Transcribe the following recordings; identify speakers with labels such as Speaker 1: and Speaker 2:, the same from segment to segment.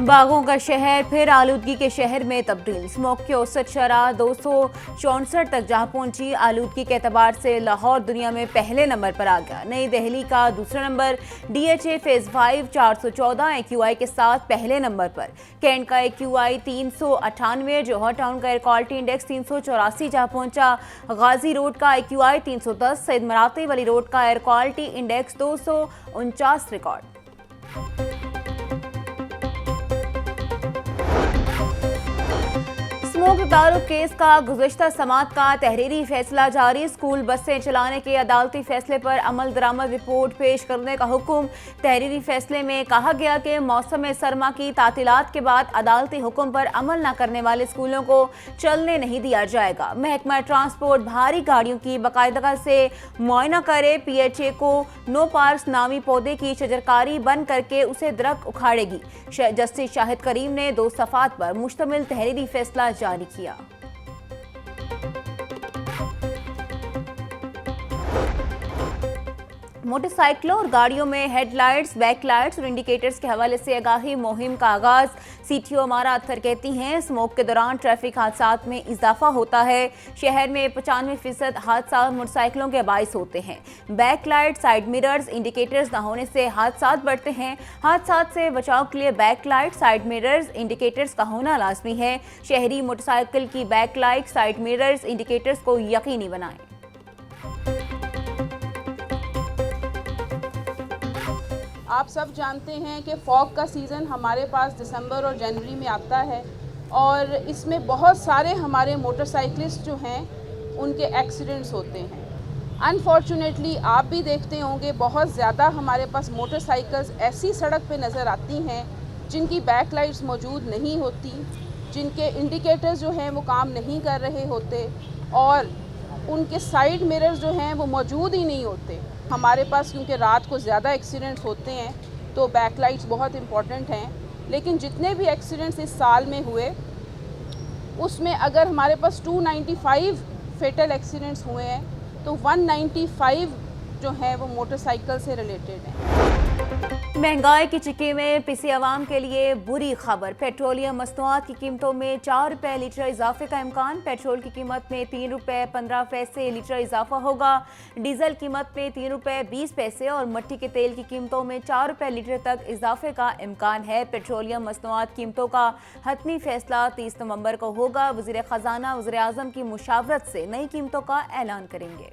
Speaker 1: बागों का शहर फिर आलूदगी के शहर में तब्दील। स्मोक की औसत शरह 264 तक जहां पहुंची। आलूदगी के एतबार से लाहौर दुनिया में पहले नंबर पर आ गया। नई दिल्ली का दूसरा नंबर। DHA फेज 5 414 AQI के साथ पहले नंबर पर। कैंट का AQI 398, जौहर टाउन का एयर क्वालिटी इंडेक्स 384 जहां पहुंचा। गाजी रोड का AQI 310, सैयद मराती वाली रोड का air quality index 249 record. Smoke तारुक केस का गुज़िश्ता समात का तहरीरी फैसला जारी। स्कूल बसें चलाने के अदालती फैसले पर अमल दरामद रिपोर्ट पेश करने का हुक्म। तहरीरी फैसले में कहा गया कि मौसम सरमा की तातीलात के बाद अदालती हुक्म पर अमल न करने वाले स्कूलों को चलने नहीं दिया जाएगा। महकमा ट्रांसपोर्ट भारी गाड़ियों की बाकायदगी से मुआयना करे। PHA को नो पार्क्स नामी पौधे की शजरकारी बंद करके उसे दरख्त उखाड़ेगी। जस्टिस शाहिद करीम ने 2 सफ़ात पर मुश्तमिल तहरीरी फैसला जारी किया। मोटरसाइकिलों और गाड़ियों में हेडलाइट्स, बैकलाइट्स और इंडिकेटर्स के हवाले से आगाही मुहिम का आगाज। CTO अमारा अख्तर कहती हैं, स्मोक के दौरान ट्रैफिक हादसात में इजाफा होता है। शहर में 95% हादसा मोटरसाइकिलों के बाइस होते हैं। बैकलाइट, साइड मिरर्स, इंडिकेटर्स न होने से हादसात बढ़ते हैं। हादसात से बचाव के लिए बैकलाइट, साइड मिरर्स, इंडिकेटर्स का होना लाजमी है। शहरी मोटरसाइकिल की बैकलाइट, साइड मिरर्स, इंडिकेटर्स को यकीनी बनाएं।
Speaker 2: आप सब जानते हैं कि फॉग का सीज़न हमारे पास दिसंबर और जनवरी में आता है और इसमें बहुत सारे हमारे मोटरसाइकिलिस्ट जो हैं उनके एक्सीडेंट्स होते हैं। अनफॉर्चुनेटली आप भी देखते होंगे बहुत ज़्यादा हमारे पास मोटरसाइकिल्स ऐसी सड़क पे नज़र आती हैं जिनकी बैक लाइट्स मौजूद नहीं होती, जिनके इंडिकेटर्स जो हैं वो काम नहीं कर रहे होते और उनके साइड मिरर्स जो हैं वो मौजूद ही नहीं होते। हमारे पास क्योंकि रात को ज़्यादा एक्सीडेंट्स होते हैं तो बैकलाइट्स बहुत इम्पॉर्टेंट हैं, लेकिन जितने भी एक्सीडेंट्स इस साल में हुए उसमें अगर हमारे पास 295 फेटल एक्सीडेंट्स हुए हैं तो 195 जो हैं वो मोटरसाइकिल से रिलेटेड हैं।
Speaker 1: महंगाई की चिक्की में पिसी आवाम के लिए बुरी खबर। पेट्रोलियम मसनूआत की कीमतों में 4 रुपये लीटर इजाफे का इम्कान। पेट्रोल की कीमत में 3 रुपये 15 पैसे लीटर इजाफा होगा। डीजल कीमत में 3 रुपये 20 पैसे और मट्टी के तेल की कीमतों में 4 रुपये लीटर तक इजाफे का इम्कान है। पेट्रोलियम मसनूआत कीमतों का हतमी फैसला 30 नवंबर को होगा। वज़ीर ख़जाना वज़ीर आज़म की मुशावरत से नई कीमतों का ऐलान करेंगे।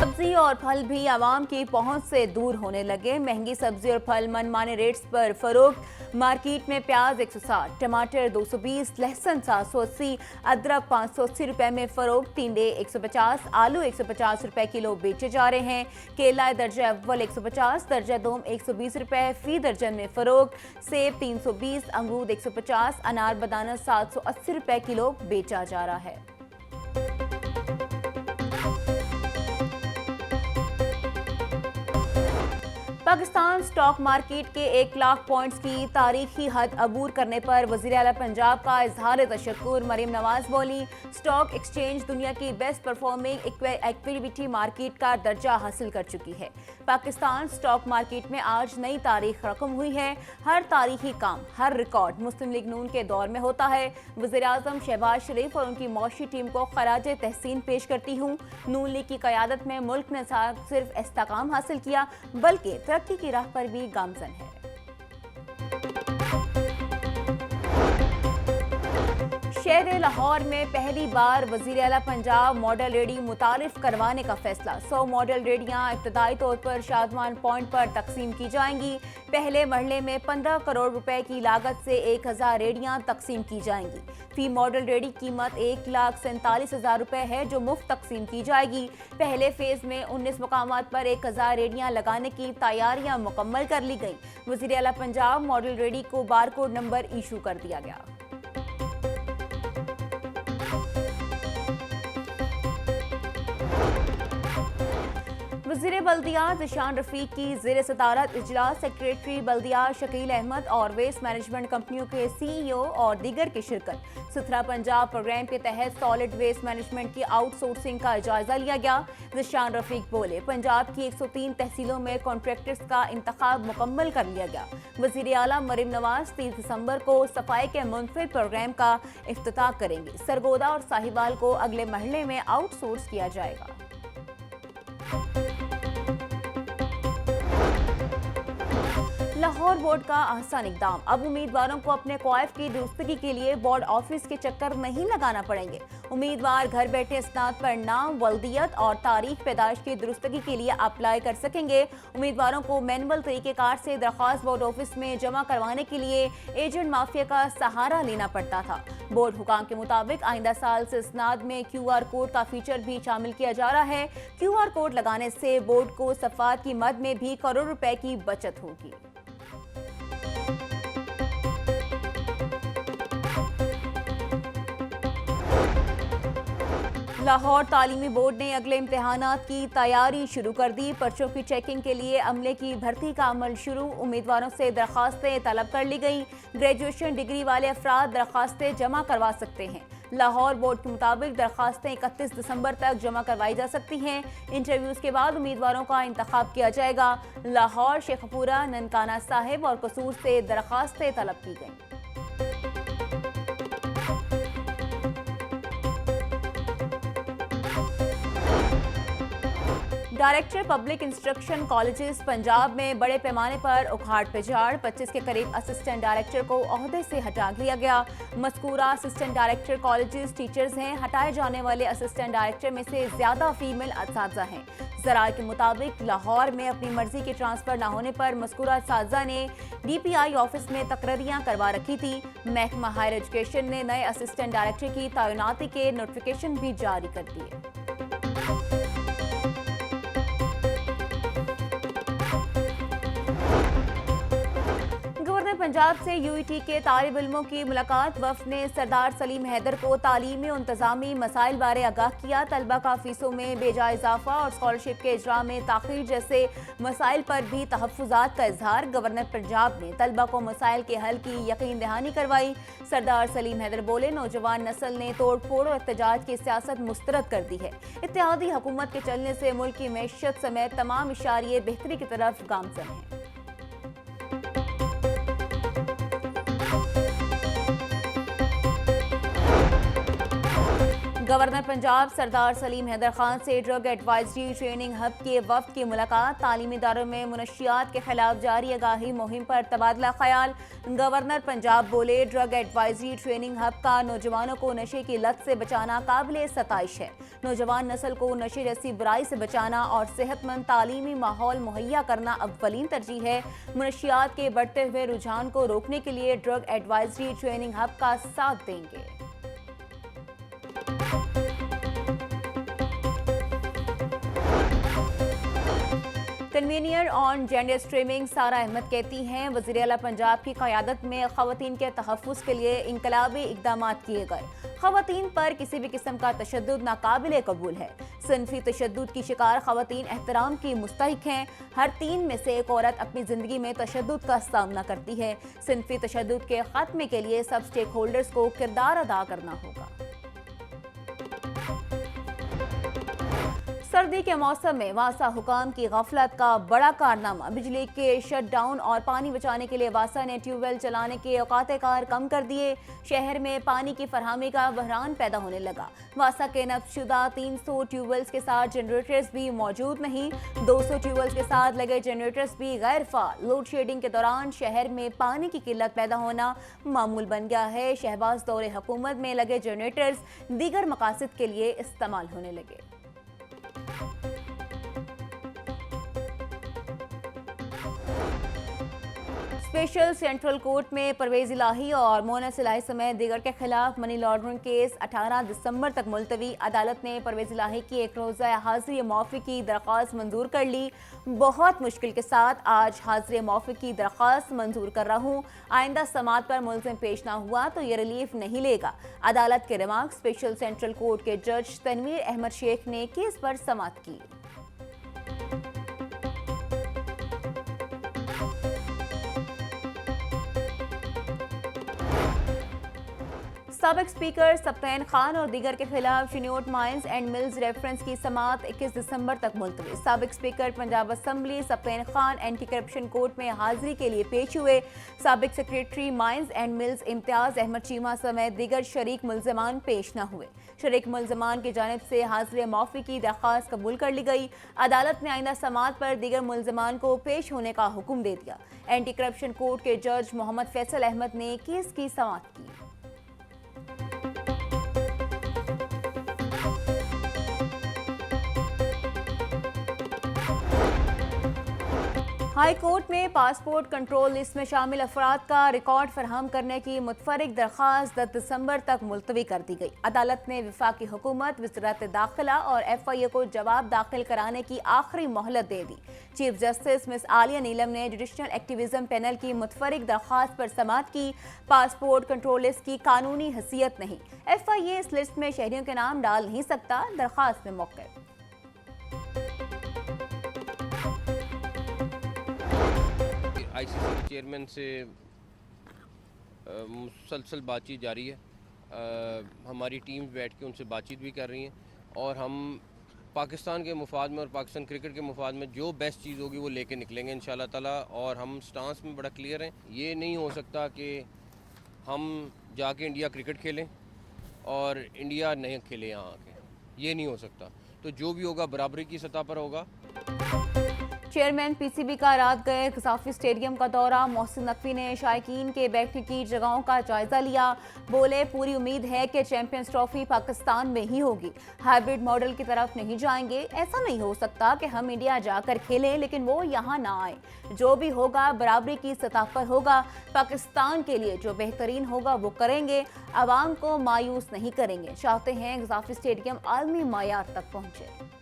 Speaker 1: सब्जी और फल भी आवाम की पहुंच से दूर होने लगे। महंगी सब्जी और फल मनमाने रेट्स पर फरोख्त। मार्केट में प्याज 160, टमाटर 220, लहसुन 780, अदरक 580 रुपए में फरोख्त। टिंडे 150, आलू 150 रुपए किलो बेचे जा रहे हैं। केला दर्जा अव्वल 150, दर्जा दोम 120 रुपए फी दर्जन में फरोख्त। सेब 320, अमरूद 150, अनार बनाना 780 रुपए किलो बेचा जा रहा है। पाकिस्तान स्टॉक मार्केट के 1 लाख पॉइंट्स की तारीखी हद अबूर करने पर वज़ीर आला पंजाब का इजहार तशक्कुर। मरीम नवाज बोली, स्टॉक एक्सचेंज दुनिया की बेस्ट परफॉर्मिंग इक्विटी मार्केट का दर्जा हासिल कर चुकी है। पाकिस्तान स्टॉक मार्केट में आज नई तारीख रकम हुई है। हर तारीखी काम, हर रिकॉर्ड मुस्लिम लीग नून के दौर में होता है। वज़ीर आज़म शहबाज शरीफ और उनकी मौशी टीम को खराज तहसीन पेश करती हूँ। नून लीग की क़यादत में मुल्क ने सिर्फ इस्तेकाम हासिल किया बल्कि तरक्की की राह पर भी गामजन है। शहर लाहौर में पहली बार वज़ीर आला पंजाब मॉडल रेडी मुतारिफ करवाने का फैसला। 100 मॉडल रेडियां इब्तदाई तौर पर शादमान पॉइंट पर तकसीम की जाएंगी। पहले मरहले में 15 करोड़ रुपए की लागत से 1000 रेडियां तकसीम की जाएंगी। फी मॉडल रेडी कीमत 1,47,000 रुपए है जो मुफ्त तकसीम की जाएगी। पहले फेज में 19 मकामात पर 1000 रेडियां लगाने की तैयारियां मुकम्मल कर ली गई। वज़ीर आला पंजाब मॉडल रेडी को बारकोड नंबर इशू कर दिया गया। वज़ीर बल्दियात ज़िशान रफ़ीक की ज़ेर सदारत इजलास सेक्रेटरी बल्दियात शकील अहमद और वेस्ट मैनेजमेंट कंपनियों के CEO और दीगर की शिरकत। सुथरा पंजाब प्रोग्राम के तहत सॉलिड वेस्ट मैनेजमेंट की आउटसोर्सिंग का जायजा लिया गया। ज़िशान रफ़ीक बोले, पंजाब की 103 तहसीलों में कॉन्ट्रैक्टर्स का इंतखाब मुकम्मल कर लिया गया। वज़ीर आला मरीम नवाज 30 दिसंबर को सफाई के मुनफरिद प्रोग्राम का इफ्तिताह करेंगे। सरगोदा और साहिवाल को अगले मरहले में आउटसोर्स किया जाएगा। लाहौर बोर्ड का आसान इकदाम, अब उम्मीदवारों को अपने क्वाइफ की दुरुस्तगी के लिए बोर्ड ऑफिस के चक्कर नहीं लगाना पड़ेंगे। उम्मीदवार घर बैठे इसनाद पर नाम, वल्दियत और तारीख पैदाइश की दुरुस्तगी के लिए अप्लाई कर सकेंगे। उम्मीदवारों को मैनुअल तरीकेकार से दरख्वास्त बोर्ड ऑफिस में जमा करवाने के लिए एजेंट माफिया का सहारा लेना पड़ता था। बोर्ड हुकाम के मुताबिक आइंदा साल से इसनाद में QR कोड का फीचर भी शामिल किया जा रहा है। QR कोड लगाने से बोर्ड को सफात की मद में भी करोड़ रुपए की बचत होगी। लाहौर तालीमी बोर्ड ने अगले इम्तिहानात की तैयारी शुरू कर दी। पर्चों की चेकिंग के लिए अमले की भर्ती का अमल शुरू। उम्मीदवारों से दरख्वास्तें तलब कर ली गई। ग्रेजुएशन डिग्री वाले अफराद दरख्वास्तें जमा करवा सकते हैं। लाहौर बोर्ड के मुताबिक दरख्वास्तें 31 दिसंबर तक जमा करवाई जा सकती हैं। इंटरव्यूज़ के बाद उम्मीदवारों का इंतखाब किया जाएगा। लाहौर, शेखपुरा, ननकाना साहिब और कसूर से दरख्वास्तें तलब की गईं। Director public instruction colleges Punjab में बड़े पैमाने पर उखाड़ पिछाड़, 25 के करीब असिस्टेंट डायरेक्टर को ओहदे से हटा दिया गया। मज़कूरा असिस्टेंट डायरेक्टर कॉलेजेस टीचर्स हैं। हटाए जाने वाले असिस्टेंट डायरेक्टर में से ज़्यादा फीमेल असातिज़ा हैं। ज़राए के मुताबिक लाहौर में अपनी मर्जी के ट्रांसफ़र न होने पर मज़कूरा असातिज़ा ने DPI ऑफिस में तकरीरियाँ करवा रखी थी। महकमा हायर एजुकेशन ने नए असिस्टेंट डायरेक्टर की तैनाती के नोटिफिकेशन भी जारी कर दिए। पंजाब से UET के तालिब इल्मों की मुलाकात। वफ़द ने सरदार सलीम हैदर को तालीमी और इंतज़ामी मसाइल बारे आगाह किया। तलबा का फीसों में बेजा इजाफा और स्कॉलरशिप के इजरा में ताख़ीर जैसे मसाइल पर भी तहफ़्फ़ुज़ात का इजहार। गवर्नर पंजाब ने तलबा को मसाइल के हल की यकीन दहानी करवाई। सरदार सलीम हैदर बोले, नौजवान नस्ल ने तोड़ फोड़ और एहतजाज की सियासत मुस्तरद कर दी है। इत्तेहादी हुकूमत के चलने से मुल्क की मैशत समेत तमाम इशारे बेहतरी की तरफ गामज़न हैं। गवर्नर पंजाब सरदार सलीम हैदर खान से ड्रग एडवाइजरी ट्रेनिंग हब के वफ़द की मुलाकात। तालीमी इदारों में मुनशियात के खिलाफ जारी आगाही मुहिम पर तबादला ख्याल। गवर्नर पंजाब बोले, ड्रग एडवाइजरी ट्रेनिंग हब का नौजवानों को नशे की लत से बचाना काबिल सताइश है। नौजवान नस्ल को नशे जैसी बुराई से बचाना और सेहतमंद तालीमी माहौल मुहैया करना अव्वलीन तरजीह है। मुनशियात के बढ़ते हुए रुझान को रोकने के लिए ड्रग एडवाइजरी ट्रेनिंग हब का साथ देंगे। कन्वीनियर ऑन जेंडर स्ट्रीमिंग सारा अहमद कहती हैं, वज़ीर आला पंजाब की क़यादत में ख़वातीन के तहफ़्फ़ुज़ के लिए इनकलाबी इक़दामात किए गए। ख़वातीन पर किसी भी किस्म का तशद्दुद नाकाबिले कबूल है। सिनफ़ी तशद्दुद की शिकार ख़वातीन एहतराम की मुस्तहिक़ हैं। हर 3 में से एक औरत अपनी ज़िंदगी में तशद्दुद का सामना करती है। सिनफ़ी तशद्दुद के ख़ात्मे के लिए सब स्टेक होल्डर्स को किरदार अदा करना होगा। सर्दी के मौसम में वासा हुकाम की गफलत का बड़ा कारनामा। बिजली के शट डाउन और पानी बचाने के लिए वासा ने ट्यूबवेल चलाने के औकात कार कम कर दिए। शहर में पानी की फरहमी का बहरान पैदा होने लगा। वासा के नस्बशुदा 300 ट्यूबवेल्स के साथ जनरेटर्स भी मौजूद नहीं। 200 ट्यूबवेल्स के साथ लगे जनरेटर्स भी गैर फाल। लोड शेडिंग के दौरान शहर में पानी की किल्लत पैदा होना मामूल बन गया है। शहबाज दौरे हुकूमत में लगे जनरेटर्स दीगर मकासद के लिए इस्तेमाल होने लगे। स्पेशल सेंट्रल कोर्ट में परवेज इलाही और मोनस इलाही समेत दीगर के खिलाफ मनी लॉन्ड्रिंग केस 18 दिसंबर तक मुलतवी। अदालत ने परवेज इलाही की एक रोज़ा हाजिरी मौफ़ी की दरख्वास्त मंजूर कर ली। बहुत मुश्किल के साथ आज हाजिरी मौफ़ी की दरख्वास्त मंजूर कर रहा हूँ। आइंदा समात पर मुलज़िम पेश ना हुआ तो ये रिलीफ नहीं लेगा। अदालत के रिमार्क स्पेशल सेंट्रल कोर्ट के जज तनवीर अहमद शेख ने केस पर समात की। साबिक स्पीकर सप्तान खान और दीगर के खिलाफ Chiniot mines and mills reference की समाअत 21 दिसंबर तक मुलतवी। साबिक speaker Punjab assembly Sibtain Khan anti corruption court में हाजिरी के लिए पेश हुए। साबिक secretary mines and mills Imtiaz Ahmed Cheema समेत दीगर शरीक मुलजमान पेश न हुए। शरीक मुलजमान की जानिब से हाजिर माफी की दरख्वास्त कबूल कर ली गई। अदालत ने आइंदा समाअत पर दीगर मुलजमान को पेश होने का हुक्म दे दिया। एंटी करप्शन कोर्ट के जज मोहम्मद फैसल अहमद ने केस की समाअत की। हाई कोर्ट में पासपोर्ट कंट्रोल लिस्ट में शामिल अफराद का रिकॉर्ड फराहम करने की मुतफरिक दरख्वास्त 10 दिसंबर तक मुलतवी कर दी गई। अदालत ने वफाकी हुकूमत, वज़ारत दाखिला और FIA को जवाब दाखिल कराने की आखिरी मोहलत दे दी। चीफ जस्टिस मिस आलिया नीलम ने जुडिशल एक्टिविज्म पैनल की मुतफरिक दरख्वास्त पर समाअत की। पासपोर्ट कंट्रोल लिस्ट की कानूनी हैसियत नहीं, FIA इस लिस्ट में शहरियों के नाम डाल नहीं सकता। दरख्वास्त में मौक़िफ़
Speaker 3: ICC के चेयरमैन से मुसलसल बातचीत जारी है। हमारी टीम बैठ के उनसे बातचीत भी कर रही हैं और हम पाकिस्तान के मुफाद में और पाकिस्तान क्रिकेट के मुफाद में जो बेस्ट चीज़ होगी वो लेके निकलेंगे इंशाल्लाह ताला। और हम स्टांस में बड़ा क्लियर हैं। ये नहीं हो सकता कि हम जाके इंडिया क्रिकेट खेलें और इंडिया नहीं खेले यहाँ आके, ये नहीं हो सकता। तो जो भी होगा बराबरी की सतह पर होगा।
Speaker 1: चेयरमैन PCB का रात गए गजाफी स्टेडियम का दौरा। मोहसिन नकवी ने शायकीन के बैठने की जगहों का जायजा लिया। बोले, पूरी उम्मीद है कि चैंपियंस ट्रॉफी पाकिस्तान में ही होगी, हाइब्रिड मॉडल की तरफ नहीं जाएंगे। ऐसा नहीं हो सकता कि हम इंडिया जाकर खेलें लेकिन वो यहाँ ना आए। जो भी होगा बराबरी की सतह पर होगा। पाकिस्तान के लिए जो बेहतरीन होगा वो करेंगे, आवाम को मायूस नहीं करेंगे। चाहते हैं गजाफी स्टेडियम आलमी मायार तक पहुँचे।